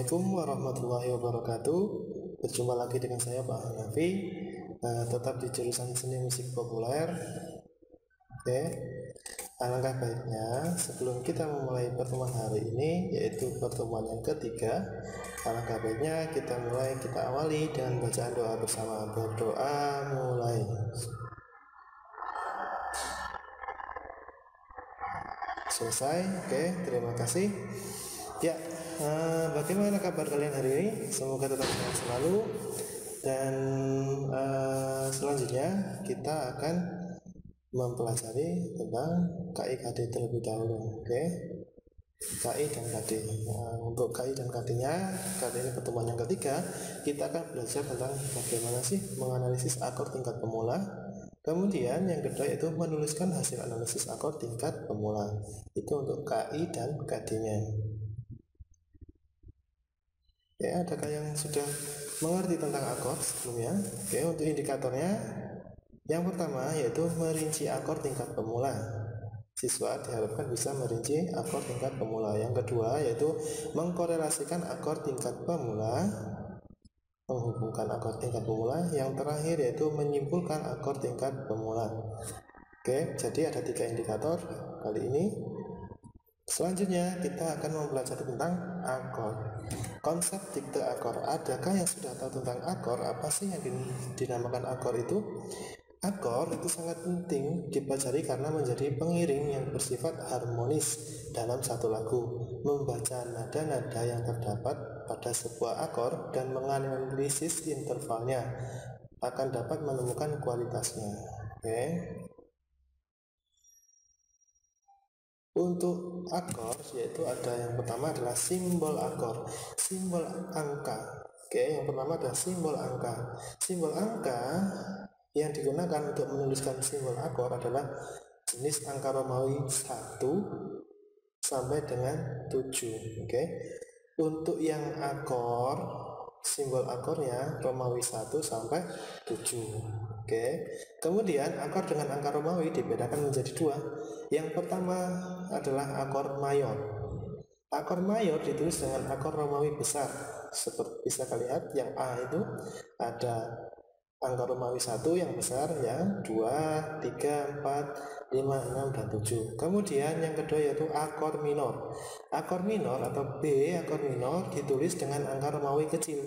Assalamualaikum warahmatullahi wabarakatuh. Berjumpa lagi dengan saya Pak Hanafi, tetap di jurusan seni musik populer. Oke, alangkah baiknya sebelum kita memulai pertemuan hari ini, yaitu pertemuan yang ketiga, alangkah baiknya kita awali dengan bacaan doa bersama. Berdoa mulai. Selesai. Oke, terima kasih. Ya, bagaimana kabar kalian hari ini? Semoga tetap sehat selalu. Dan selanjutnya kita akan mempelajari tentang KI-KD terlebih dahulu. Oke, KI dan KD. Untuk KI dan KD-nya, kali ini pertemuan yang ketiga, kita akan belajar tentang bagaimana sih menganalisis akord tingkat pemula. Kemudian yang kedua yaitu menuliskan hasil analisis akord tingkat pemula. Itu untuk KI dan KD-nya. Ya, adakah yang sudah mengerti tentang akord sebelumnya? Oke, untuk indikatornya, yang pertama yaitu merinci akord tingkat pemula. Siswa diharapkan bisa merinci akord tingkat pemula. Yang kedua yaitu mengkorelasikan akord tingkat pemula, menghubungkan akord tingkat pemula. Yang terakhir yaitu menyimpulkan akord tingkat pemula. Oke, jadi ada 3 indikator kali ini. Selanjutnya kita akan mempelajari tentang akord. Konsep dikte akord. Adakah yang sudah tahu tentang akord? Apa sih yang dinamakan akord itu? Akord itu sangat penting dipelajari karena menjadi pengiring yang bersifat harmonis dalam satu lagu. Membaca nada-nada yang terdapat pada sebuah akord dan menganalisis intervalnya akan dapat menemukan kualitasnya. Oke. Untuk akord yaitu ada yang pertama adalah simbol akord, simbol angka. Oke, yang pertama adalah simbol angka. Simbol angka yang digunakan untuk menuliskan simbol akord adalah jenis angka Romawi 1 sampai dengan 7. Oke. Untuk yang akord, simbol akornya Romawi 1 sampai 7. Oke. Kemudian akord dengan angka Romawi dibedakan menjadi 2. Yang pertama adalah akord mayor. Akord mayor ditulis dengan akord Romawi besar. Seperti bisa kalian lihat, yang A itu ada angka Romawi 1 yang besar, yang 2, 3, 4, 5, 6, dan 7. Kemudian yang kedua yaitu akord minor. Akord minor atau B akord minor ditulis dengan angka Romawi kecil.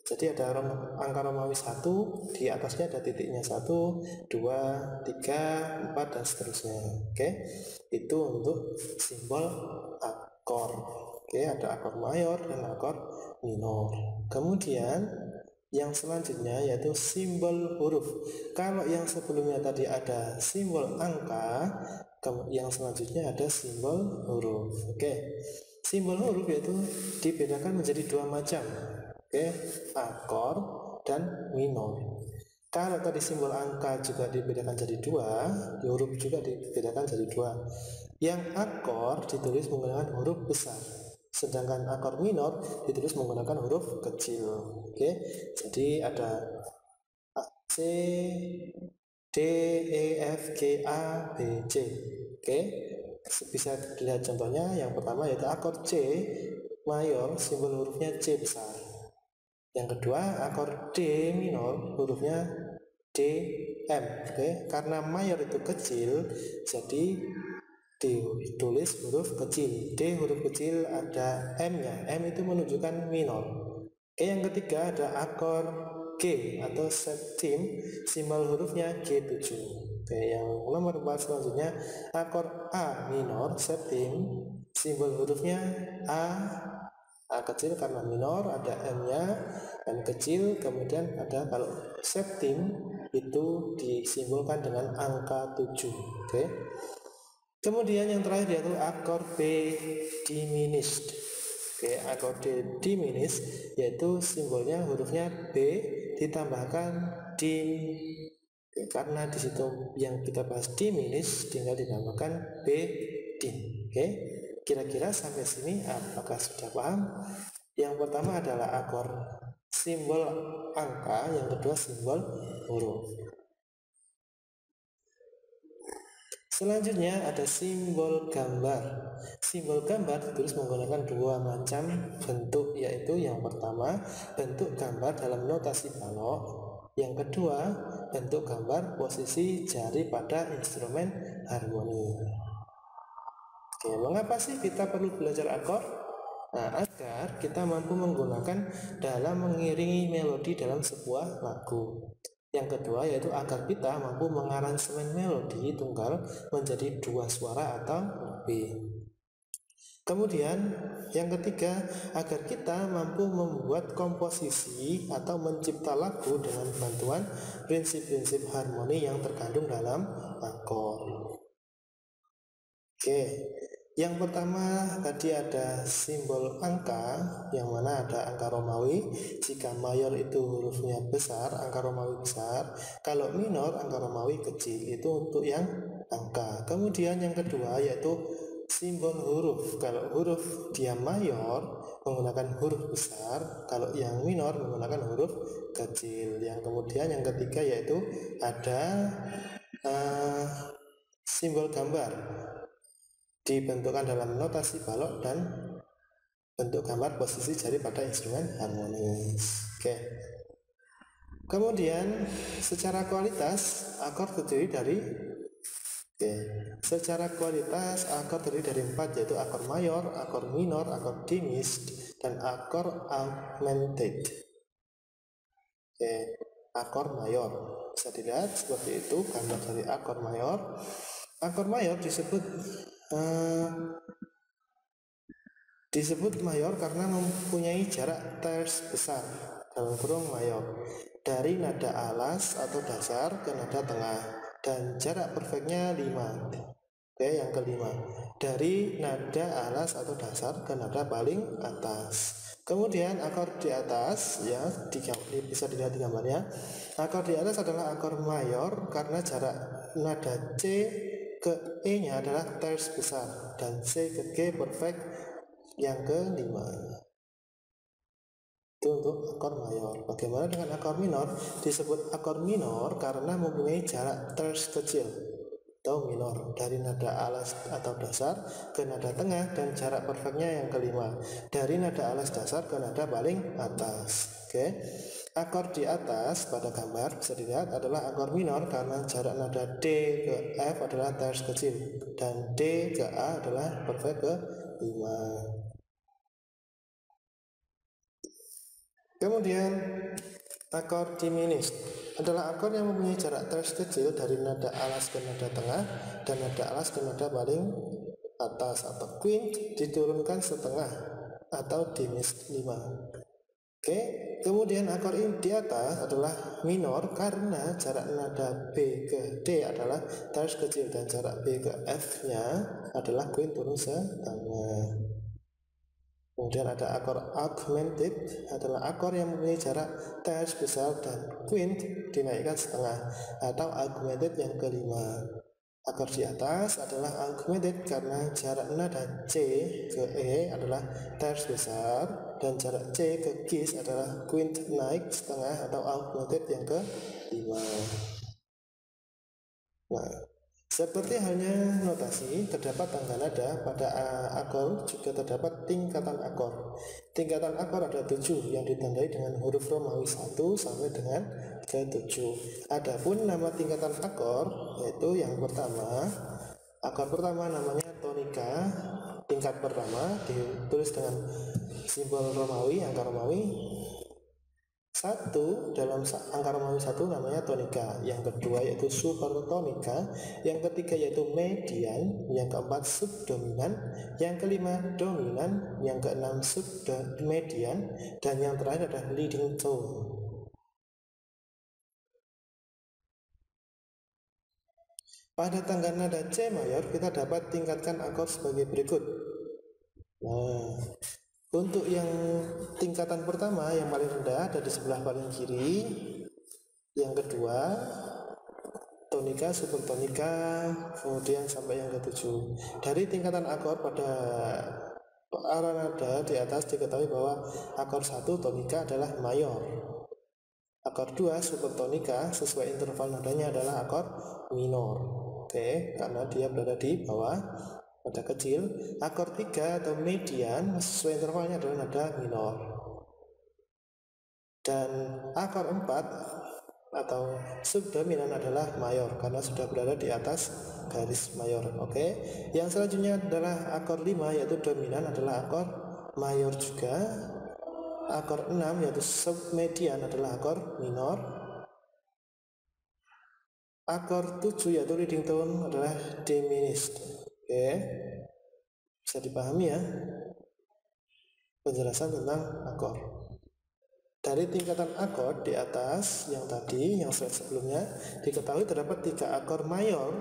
Jadi ada angka Romawi 1, di atasnya ada titiknya 1, 2, 3, 4, dan seterusnya. Oke, itu untuk simbol akord. Oke, ada akord mayor dan akord minor. Kemudian yang selanjutnya yaitu simbol huruf. Kalau yang sebelumnya tadi ada simbol angka, yang selanjutnya ada simbol huruf. Oke, simbol huruf yaitu dibedakan menjadi 2 macam. Oke, akord dan minor. Kalau tadi simbol angka juga dibedakan jadi 2, huruf juga dibedakan jadi 2. Yang akord ditulis menggunakan huruf besar, sedangkan akord minor ditulis menggunakan huruf kecil. Oke, jadi ada C, D, E, F, G, A, B, C. Oke, bisa dilihat contohnya. Yang pertama yaitu akord C mayor, simbol hurufnya C besar. Yang kedua akord D minor, hurufnya D, M. Oke, karena mayor itu kecil, jadi ditulis huruf kecil. D huruf kecil, ada M-nya. M itu menunjukkan minor. Oke, yang ketiga ada akord G atau septim, simbol hurufnya G7. Oke, yang nomor 4 selanjutnya akord A minor septim, simbol hurufnya A kecil karena minor, ada M-nya, M kecil. Kemudian ada kalau septim itu disimbolkan dengan angka 7. Oke. Kemudian yang terakhir yaitu akord B diminished. Oke, akord D diminished yaitu simbolnya hurufnya B ditambahkan dim. Oke, karena di situ yang kita bahas diminished, tinggal ditambahkan B dim. Oke, kira-kira sampai sini apakah sudah paham? Yang pertama adalah akord simbol angka, yang kedua simbol huruf. Selanjutnya ada simbol gambar. Simbol gambar ditulis menggunakan dua macam bentuk, yaitu yang pertama bentuk gambar dalam notasi balok, yang kedua bentuk gambar posisi jari pada instrumen harmoni. Oke, mengapa sih kita perlu belajar akor? Nah, agar kita mampu menggunakan dalam mengiringi melodi dalam sebuah lagu. Yang kedua yaitu agar kita mampu mengaransemen melodi tunggal menjadi dua suara atau lebih. Kemudian yang ketiga, agar kita mampu membuat komposisi atau mencipta lagu dengan bantuan prinsip-prinsip harmoni yang terkandung dalam akor. Oke, yang pertama tadi ada simbol angka, yang mana ada angka Romawi. Jika mayor itu hurufnya besar, angka Romawi besar. Kalau minor, angka Romawi kecil. Itu untuk yang angka. Kemudian yang kedua yaitu simbol huruf. Kalau huruf dia mayor menggunakan huruf besar, kalau yang minor menggunakan huruf kecil. Yang kemudian yang ketiga yaitu ada simbol gambar, dibentukkan dalam notasi balok dan bentuk gambar posisi jari pada instrumen harmonis. Oke. Kemudian secara kualitas akor terdiri dari secara kualitas akor terdiri dari 4, yaitu akor mayor, akor minor, akor diminished, dan akor augmented. Akor mayor bisa dilihat seperti itu gambar dari akor mayor. Akor mayor disebut mayor karena mempunyai jarak terce besar dalam kurung mayor dari nada alas atau dasar ke nada tengah, dan jarak perfectnya 5. Oke, yang kelima, dari nada alas atau dasar ke nada paling atas. Kemudian akor di atas ya bisa dilihat di gambarnya. Akor di atas adalah akor mayor karena jarak nada C ke E nya adalah terce besar dan C ke G perfect yang kelima. Itu untuk akor mayor. Bagaimana dengan akor minor? Disebut akor minor karena mempunyai jarak terce kecil atau minor dari nada alas atau dasar ke nada tengah, dan jarak perfectnya yang kelima dari nada alas dasar ke nada paling atas. Oke. Akor di atas pada gambar bisa dilihat adalah akor minor karena jarak nada D ke F adalah terce kecil dan D ke A adalah perfect ke 5. Kemudian akor diminished adalah akor yang mempunyai jarak terce kecil dari nada alas ke nada tengah dan nada alas ke nada paling atas atau quint diturunkan setengah atau diminished 5. Oke, kemudian akor di atas adalah minor karena jarak nada B ke D adalah terce kecil dan jarak B ke F nya adalah quint turun setengah. Kemudian ada akor augmented adalah akor yang mempunyai jarak terce besar dan quint dinaikkan setengah atau augmented yang kelima. Akor di atas adalah augmented karena jarak nada C ke E adalah terce besar dan jarak C ke Gs adalah quint naik setengah atau augmented yang kelima. Nah, seperti halnya notasi, terdapat tangga nada pada akor, juga terdapat tingkatan akor. Tingkatan akor ada 7 yang ditandai dengan huruf Romawi 1 sampai dengan ke 7. Adapun nama tingkatan akor yaitu yang pertama, akor pertama namanya tonika, tingkat pertama ditulis dengan simbol Romawi, angka Romawi 1. Dalam angka Romawi 1 namanya tonika, yang kedua yaitu supertonika, yang ketiga yaitu median, yang keempat subdominan, yang kelima dominan, yang keenam submedian, dan yang terakhir adalah leading tone. Pada tangga nada C mayor kita dapat tingkatkan akor sebagai berikut. Nah, untuk yang tingkatan pertama yang paling rendah ada di sebelah paling kiri. Yang kedua tonika, supertonika, kemudian sampai yang ke-7. Dari tingkatan akor pada arah nada di atas diketahui bahwa akor 1 tonika adalah mayor. Akor 2 supertonika sesuai interval nadanya adalah akor minor. Oke, karena dia berada di bawah nada kecil. Akor 3 atau median sesuai intervalnya adalah nada minor. Dan akor 4 atau subdominan adalah mayor karena sudah berada di atas garis mayor. Oke. Yang selanjutnya adalah akor 5 yaitu dominan adalah akor mayor juga. Akor 6 yaitu submedian adalah akor minor. Akor 7 yaitu leading tone adalah diminished. Oke. Bisa dipahami ya penjelasan tentang akor. Dari tingkatan akor di atas yang tadi, yang slide sebelumnya, diketahui terdapat 3 akor mayor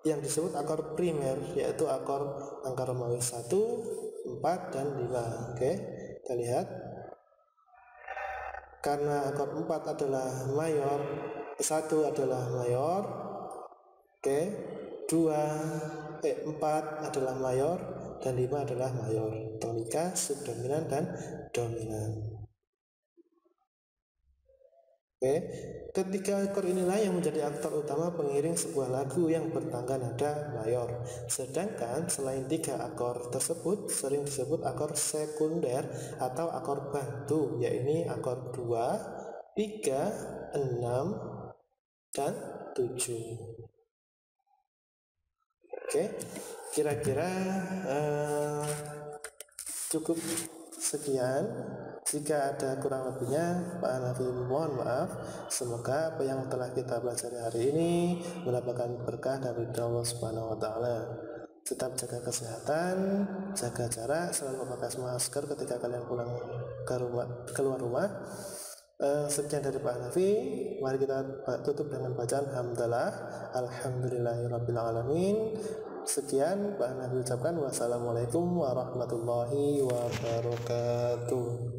yang disebut akor primer, yaitu akor angka Romawi 1, 4, dan 5. Oke, kita lihat. Karena akor 4 adalah mayor, 1 adalah mayor, oke, 4 adalah mayor, dan 5 adalah mayor. Tonika, subdominan, dan dominan. Oke, ketiga akor inilah yang menjadi aktor utama pengiring sebuah lagu yang bertangga nada mayor. Sedangkan selain 3 akor tersebut sering disebut akor sekunder atau akor bantu, yaitu akor 2, 3, 6, dan 7. Oke, kira-kira cukup sekian. Jika ada kurang lebihnya, Pak Hanafi mohon maaf. Semoga apa yang telah kita pelajari hari ini mendapatkan berkah dari Allah Subhanahu wa Ta'ala. Tetap jaga kesehatan, jaga jarak, selalu memakai masker ketika kalian pulang keluar rumah. Sekian dari Pak Hanafi. Mari kita tutup dengan bacaan hamdalah, alhamdulillahirabbil alamin. Sekian Pak Hanafi ucapkan wassalamualaikum warahmatullahi wabarakatuh.